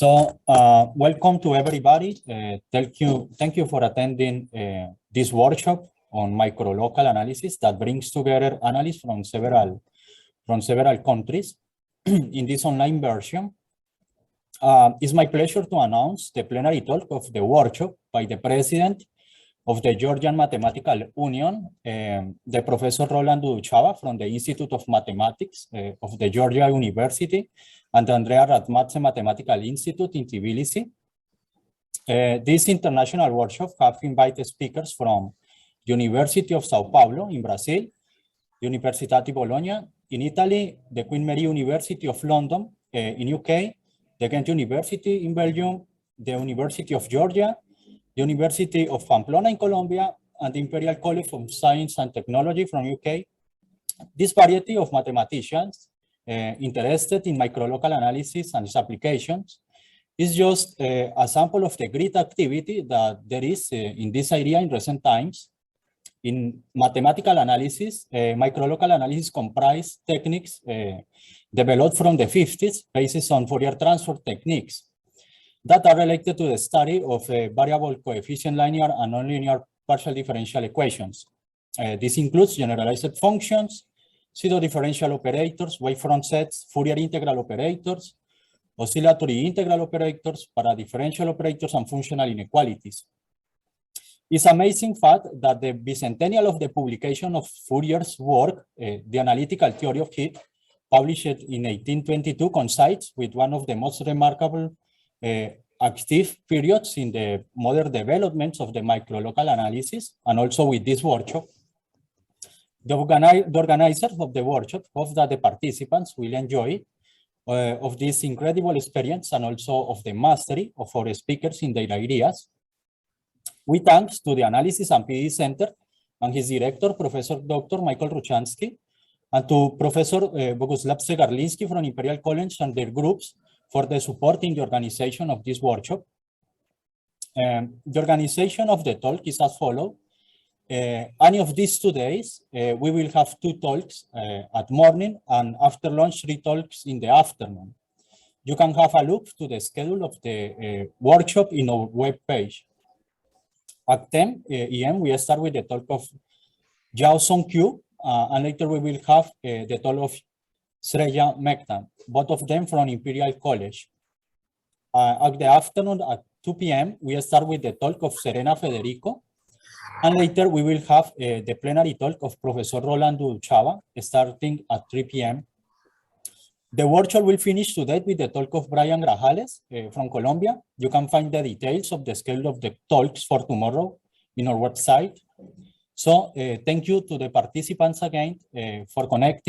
Welcome to everybody. Thank you for attending this workshop on microlocal analysis that brings together analysts from several countries in this online version. It's my pleasure to announce the plenary talk of the workshop by the president of the Georgian Mathematical Union, the Professor Roland Duduchava from the Institute of Mathematics of the Georgia University, and the Andrea Radmatze Mathematical Institute in Tbilisi. This international workshop have invited speakers from University of Sao Paulo in Brazil, Università di Bologna in Italy, the Queen Mary University of London in UK, the Ghent University in Belgium, the University of Georgia, the University of Pamplona in Colombia, and the Imperial College of Science and Technology from UK. This variety of mathematicians interested in microlocal analysis and its applications is just a sample of the great activity that there is in this area in recent times. In mathematical analysis, microlocal analysis comprise techniques developed from the 50s based on Fourier transform techniques that are related to the study of variable coefficient linear and nonlinear partial differential equations. This includes generalized functions, pseudo-differential operators, wavefront sets, Fourier integral operators, oscillatory integral operators, paradifferential operators, and functional inequalities. It's amazing fact that the bicentennial of the publication of Fourier's work, The Analytical Theory of Heat, published in 1822, coincides with one of the most remarkable active periods in the modern developments of the microlocal analysis, and also with this workshop. The organizers of the workshop hope that the participants will enjoy of this incredible experience and also of the mastery of our speakers in their ideas. We thanks to the Analysis and PD Center and his director, Professor Dr. Michael Ruchansky, and to Professor Boguslav Zegarlinsky from Imperial College and their groups for the support in the organization of this workshop. The organization of the talk is as follows. Any of these 2 days, we will have 2 talks at morning, and after lunch 3 talks in the afternoon. You can have a look to the schedule of the workshop in our web page. At 10 a.m. we start with the talk of Zhao Songqiu, and later we will have the talk of Sreya Mehta, both of them from Imperial College. At the afternoon at 2 p.m. we start with the talk of Serena Federico, and later we will have the plenary talk of Professor Roland Duduchava starting at 3 p.m. The workshop will finish today with the talk of Brian Grajales from Colombia. You can find the details of the schedule of the talks for tomorrow in our website. So thank you to the participants again for connecting.